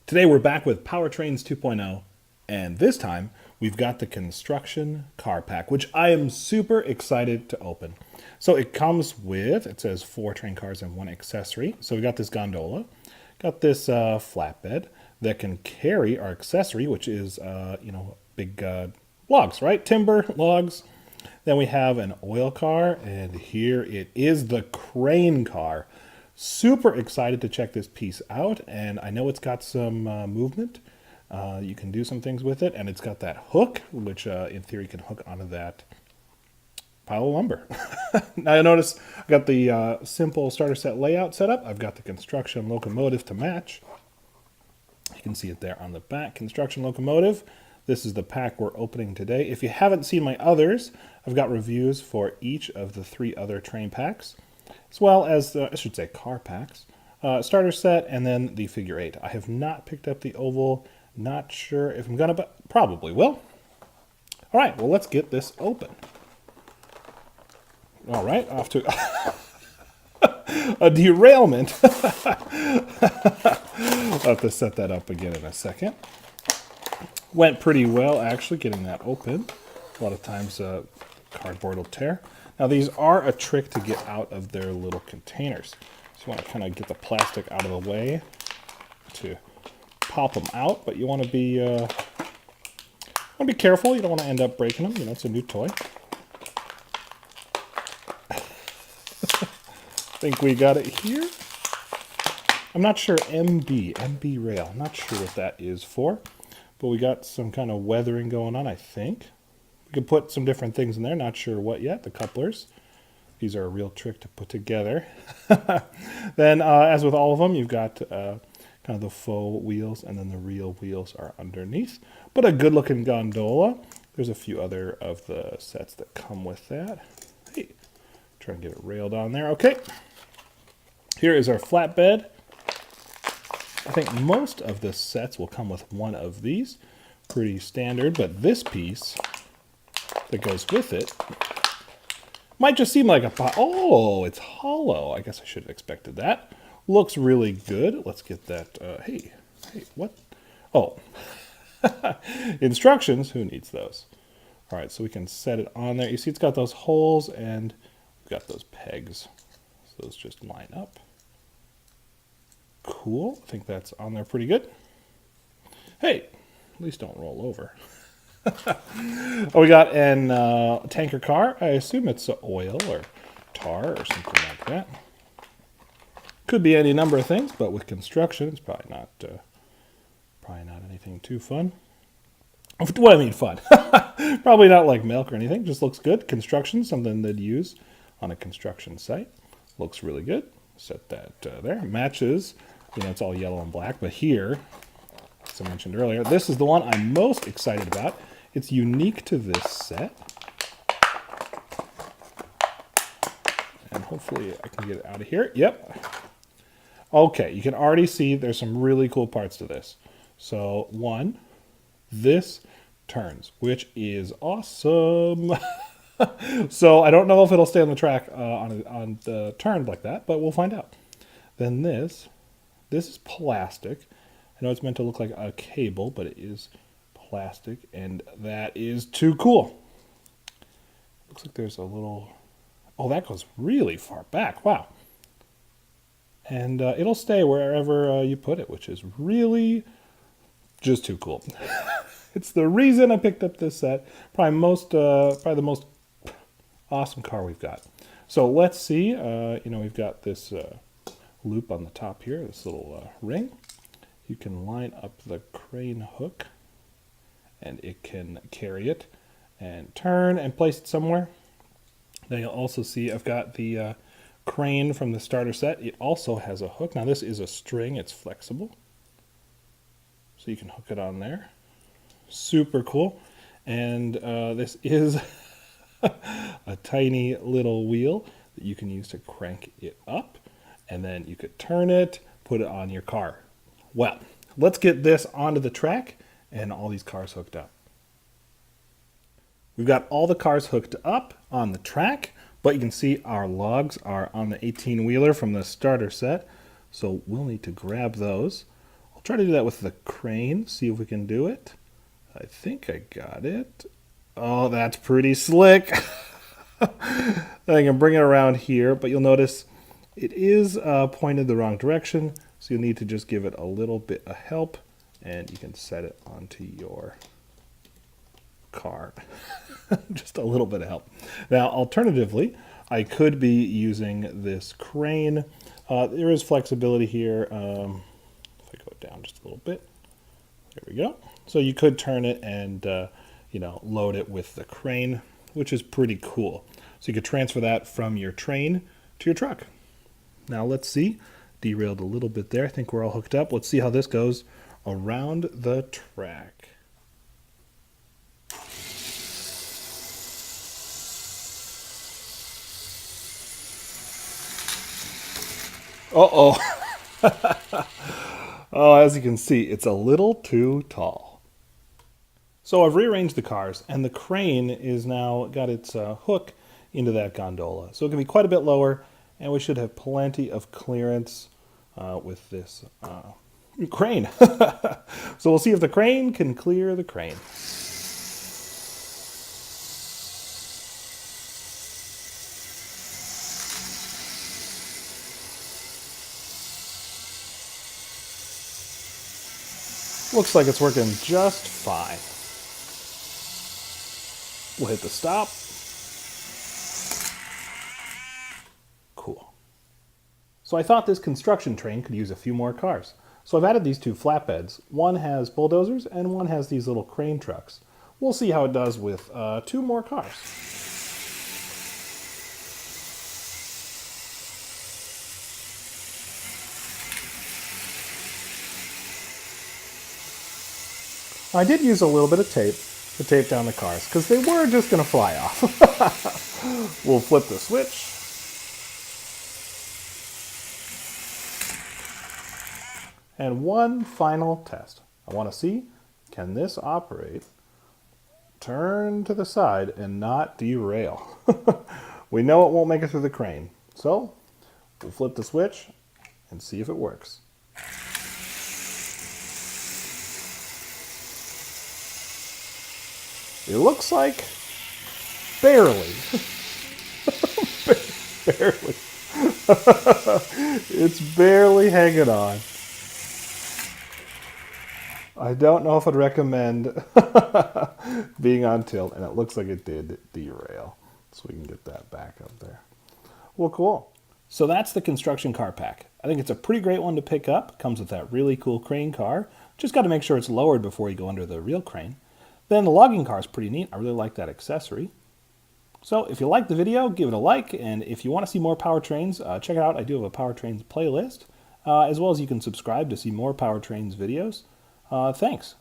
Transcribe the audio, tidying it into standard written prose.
Today we're back with Powertrains 2.0, and this time we've got the construction car pack, which I am super excited to open. So it comes with, it says 4 train cars and 1 accessory. So we got this gondola, got this flatbed that can carry our accessory, which is, big logs, right? Timber, logs. Then we have an oil car, and here it is, the crane car. Super excited to check this piece out, and I know it's got some movement. You can do some things with it, and it's got that hook, which in theory can hook onto that pile of lumber. Now I notice I've got the simple starter set layout set up. I've got the construction locomotive to match. You can see it there on the back, construction locomotive. This is the pack we're opening today. If you haven't seen my others, I've got reviews for each of the 3 other train packs, as well as, car packs, starter set, and then the figure 8. I have not picked up the oval. Not sure if I'm going to, but probably will. All right, well, let's get this open. All right, off to a derailment. I'll have to set that up again in a second. Went pretty well, actually, getting that open. A lot of times cardboard will tear. Now, these are a trick to get out of their little containers. So you want to kind of get the plastic out of the way to pop them out, but you want to be careful. You don't want to end up breaking them. You know, it's a new toy. I think we got it here. I'm not sure, MB rail. I'm not sure what that is for, but we got some kind of weathering going on, I think. We can put some different things in there, not sure what yet. The couplers. These are a real trick to put together. Then, as with all of them, you've got kind of the faux wheels, and then the real wheels are underneath. But a good-looking gondola. There's a few other of the sets that come with that. Hey, try and get it railed on there. Okay. Here is our flatbed. I think most of the sets will come with one of these. Pretty standard, but this piece that goes with it might just seem like a pot. Oh, it's hollow. I guess I should have expected that. Looks really good. Let's get that. Hey, what? Oh, instructions. Who needs those? All right, so we can set it on there. You see it's got those holes, and we've got those pegs. So those just line up. Cool. I think that's on there pretty good. Hey, at least don't roll over. Oh, we got an tanker car. I assume it's oil or tar or something like that. Could be any number of things, but with construction, it's probably not anything too fun. What do I mean fun? Probably not like milk or anything. Just looks good. Construction, something they'd use on a construction site. Looks really good. Set that there. Matches. You know, it's all yellow and black, but here, as I mentioned earlier, this is the one I'm most excited about. It's unique to this set. And hopefully I can get it out of here. Yep. Okay, you can already see there's some really cool parts to this. So, one, this turns, which is awesome. So I don't know if it'll stay on the track on the turn like that, but we'll find out. Then this is plastic. I know it's meant to look like a cable, but it is plastic, and that is too cool. Looks like there's a little... Oh, that goes really far back. Wow. And it'll stay wherever you put it, which is really just too cool. It's the reason I picked up this set. Probably the most awesome car we've got. So let's see. We've got this loop on the top here, this little ring. You can line up the crane hook, and it can carry it and turn and place it somewhere. Then you'll also see I've got the crane from the starter set. It also has a hook. Now this is a string. It's flexible. So you can hook it on there. Super cool. And this is a tiny little wheel that you can use to crank it up. And then you could turn it, put it on your car. Well, let's get this onto the track and all these cars hooked up. We've got all the cars hooked up on the track, but you can see our logs are on the 18-wheeler from the starter set. So we'll need to grab those. I'll try to do that with the crane, see if we can do it. I think I got it. Oh, that's pretty slick. I can bring it around here, but you'll notice it is pointed the wrong direction, so you'll need to just give it a little bit of help, and you can set it onto your car. Just a little bit of help. Now, alternatively, I could be using this crane. There is flexibility here. If I go down just a little bit, there we go. So you could turn it and load it with the crane, which is pretty cool. So you could transfer that from your train to your truck. Now let's see. Derailed a little bit there. I think we're all hooked up. Let's see how this goes around the track. Uh-oh. Oh, as you can see, it's a little too tall. So I've rearranged the cars, and the crane is now got its hook into that gondola. So it can be quite a bit lower, and we should have plenty of clearance with this crane. So we'll see if the crane can clear the crane. Looks like it's working just fine. We'll hit the stop. Cool. So I thought this construction train could use a few more cars. So I've added these two flatbeds. One has bulldozers and one has these little crane trucks. We'll see how it does with 2 more cars. I did use a little bit of tape to tape down the cars because they were just going to fly off. We'll flip the switch. And one final test. I want to see, can this operate, turn to the side, and not derail? We know it won't make it through the crane. So we'll flip the switch and see if it works. It looks like barely. Barely. It's barely hanging on. I don't know if I'd recommend being on tilt, and it looks like it did derail. So we can get that back up there. Well, cool. So that's the construction car pack. I think it's a pretty great one to pick up. Comes with that really cool crane car. Just got to make sure it's lowered before you go under the real crane. Then the logging car is pretty neat. I really like that accessory. So if you liked the video, give it a like. And if you want to see more powertrains, check it out. I do have a powertrains playlist, as well as you can subscribe to see more powertrains videos. Thanks.